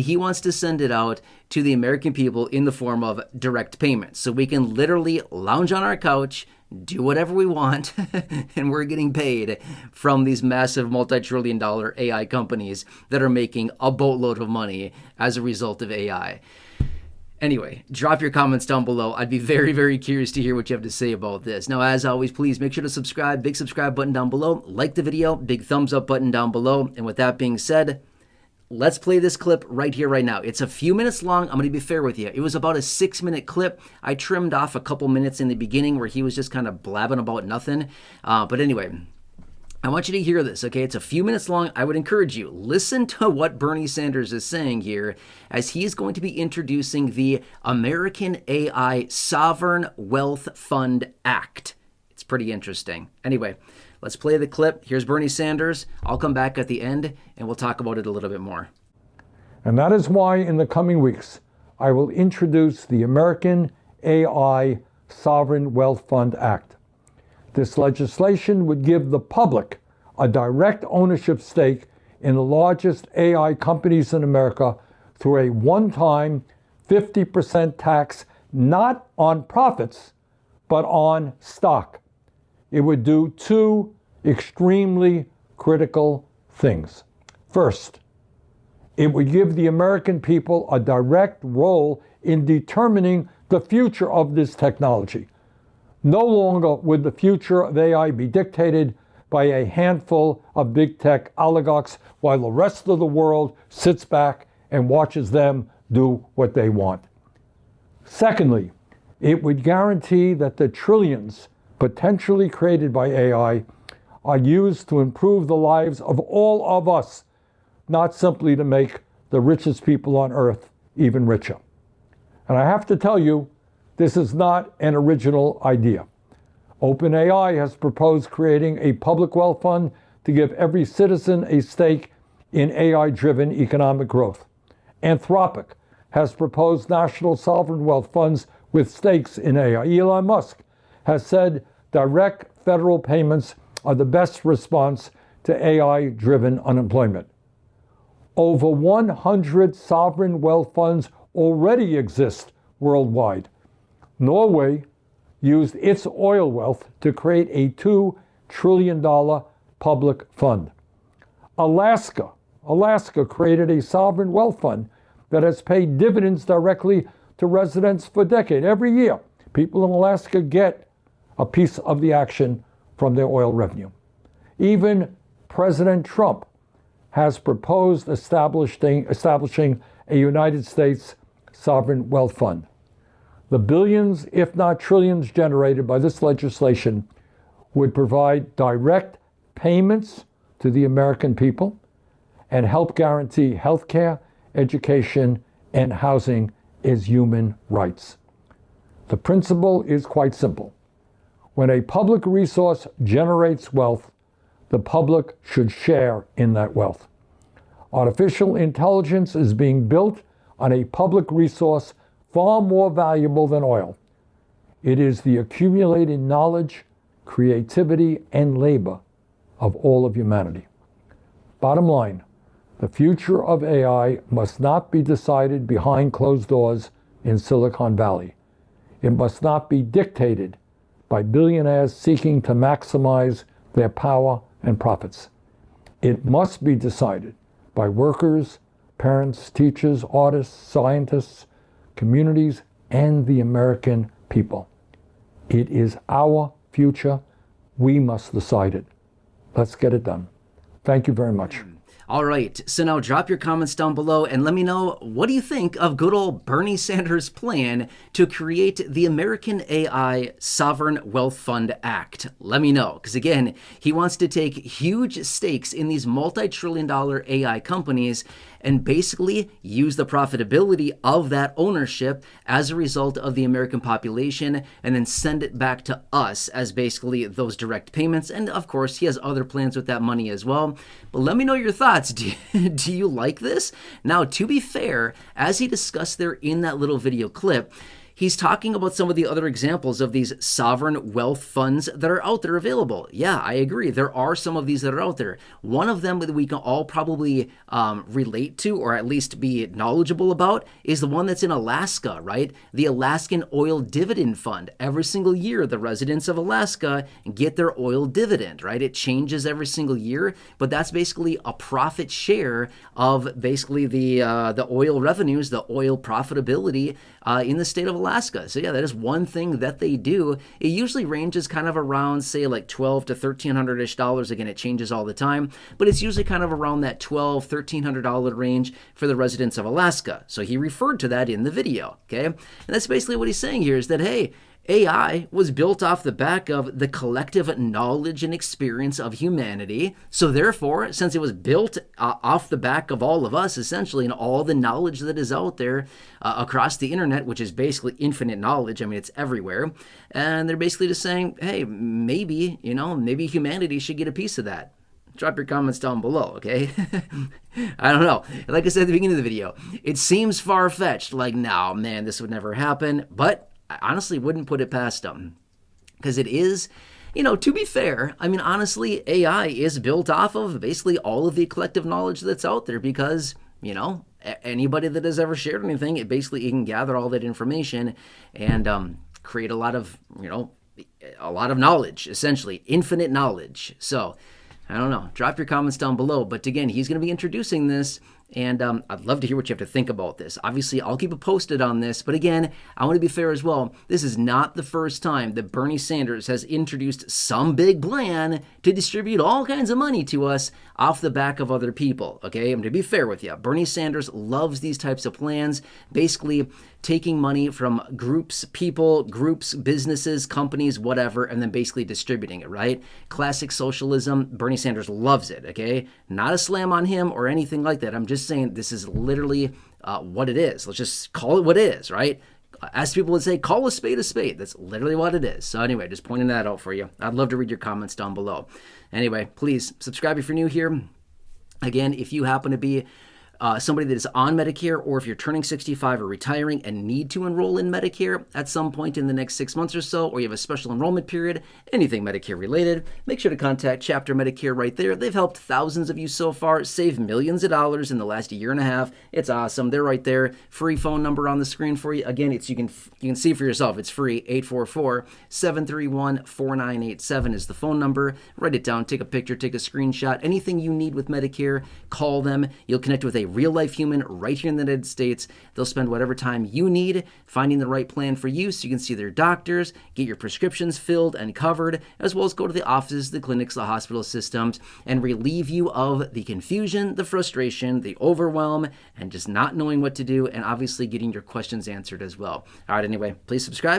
He wants to send it out to the American people in the form of direct payments. So we can literally lounge on our couch, do whatever we want, and we're getting paid from these massive multi-trillion-dollar AI companies that are making a boatload of money as a result of AI. Anyway, drop your comments down below. I'd be very, very curious to hear what you have to say about this. Now, as always, please make sure to subscribe. Big subscribe button down below. Like the video. Big thumbs up button down below. And with that being said, let's play this clip right here, right now. It's a few minutes long. I'm going to be fair with you. It was about a 6-minute clip. I trimmed off a couple minutes in the beginning where he was just kind of blabbing about nothing. But anyway, I want you to hear this, okay? It's a few minutes long. I would encourage you, listen to what Bernie Sanders is saying here as he is going to be introducing the American AI Sovereign Wealth Fund Act. It's pretty interesting. Anyway, let's play the clip. Here's Bernie Sanders. I'll come back at the end and we'll talk about it a little bit more. And that is why in the coming weeks, I will introduce the American AI Sovereign Wealth Fund Act. This legislation would give the public a direct ownership stake in the largest AI companies in America through a one-time 50% tax, not on profits, but on stock. It would do two extremely critical things. First, it would give the American people a direct role in determining the future of this technology. No longer would the future of AI be dictated by a handful of big tech oligarchs while the rest of the world sits back and watches them do what they want. Secondly, it would guarantee that the trillions potentially created by AI are used to improve the lives of all of us, not simply to make the richest people on earth even richer. And I have to tell you, this is not an original idea. OpenAI has proposed creating a public wealth fund to give every citizen a stake in AI-driven economic growth. Anthropic has proposed national sovereign wealth funds with stakes in AI. Elon Musk has said direct federal payments are the best response to AI-driven unemployment. Over 100 sovereign wealth funds already exist worldwide. Norway used its oil wealth to create a $2 trillion public fund. Alaska created a sovereign wealth fund that has paid dividends directly to residents for decades. Every year, people in Alaska get a piece of the action from their oil revenue. Even President Trump has proposed establishing a United States sovereign wealth fund. The billions, if not trillions, generated by this legislation would provide direct payments to the American people and help guarantee healthcare, education, and housing as human rights. The principle is quite simple. When a public resource generates wealth, the public should share in that wealth. Artificial intelligence is being built on a public resource far more valuable than oil. It is the accumulated knowledge, creativity, and labor of all of humanity. Bottom line, the future of AI must not be decided behind closed doors in Silicon Valley. It must not be dictated by billionaires seeking to maximize their power and profits. It must be decided by workers, parents, teachers, artists, scientists, communities, and the American people. It is our future. We must decide it. Let's get it done. Thank you very much. All right, so now drop your comments down below and let me know, what do you think of good old Bernie Sanders' plan to create the American AI Sovereign Wealth Fund Act? Let me know, because again, he wants to take huge stakes in these multi-trillion-dollar AI companies and basically use the profitability of that ownership as a result of the American population and then send it back to us as basically those direct payments. And of course, he has other plans with that money as well. But let me know your thoughts. Do you like this? Now, to be fair, as he discussed there in that little video clip, he's talking about some of the other examples of these sovereign wealth funds that are out there available. Yeah, I agree. There are some of these that are out there. One of them that we can all probably relate to, or at least be knowledgeable about, is the one that's in Alaska, right? The Alaskan Oil Dividend Fund. Every single year, the residents of Alaska get their oil dividend, right? It changes every single year, but that's basically a profit share of basically the oil revenues, the oil profitability in the state of Alaska. So yeah, that is one thing that they do. It usually ranges kind of around, say, like $1,200 to $1,300-ish. Again, it changes all the time, but it's usually kind of around that $1,200, $1,300 range for the residents of Alaska. So he referred to that in the video, okay? And that's basically what he's saying here is that, hey, AI was built off the back of the collective knowledge and experience of humanity. So therefore, since it was built off the back of all of us, essentially, and all the knowledge that is out there across the internet, which is basically infinite knowledge. I mean, it's everywhere. And they're basically just saying, hey, maybe humanity should get a piece of that. Drop your comments down below, okay? I don't know. Like I said at the beginning of the video, it seems far-fetched. Like, no, man, this would never happen. But I honestly wouldn't put it past them, because it is, to be fair, I mean, honestly, AI is built off of basically all of the collective knowledge that's out there, because, anybody that has ever shared anything, it can gather all that information and create a lot of knowledge, essentially, infinite knowledge. So, I don't know. Drop your comments down below. But again, he's going to be introducing this, and I'd love to hear what you have to think about this. Obviously, I'll keep it posted on this. But again, I want to be fair as well. This is not the first time that Bernie Sanders has introduced some big plan to distribute all kinds of money to us off the back of other people, okay? I'm to be fair with you. Bernie Sanders loves these types of plans, basically taking money from groups, businesses, companies, whatever, and then basically distributing it, right? Classic socialism. Bernie Sanders loves it, okay? Not a slam on him or anything like that. I'm just saying this is literally what it is. Let's just call it what it is, right? As people would say, call a spade a spade. That's literally what it is. So anyway, just pointing that out for you. I'd love to read your comments down below. Anyway, please subscribe if you're new here. Again, if you happen to be somebody that is on Medicare, or if you're turning 65 or retiring and need to enroll in Medicare at some point in the next 6 months or so, or you have a special enrollment period, anything Medicare related, make sure to contact Chapter Medicare right there. They've helped thousands of you so far, save millions of dollars in the last year and a half. It's awesome. They're right there. Free phone number on the screen for you. Again, you can see for yourself. It's free. 844-731-4987 is the phone number. Write it down. Take a picture. Take a screenshot. Anything you need with Medicare, call them. You'll connect with a real-life human right here in the United States. They'll spend whatever time you need finding the right plan for you, so you can see their doctors, get your prescriptions filled and covered, as well as go to the offices, the clinics, the hospital systems, and relieve you of the confusion, the frustration, the overwhelm, and just not knowing what to do, and obviously getting your questions answered as well. All right, anyway, please subscribe.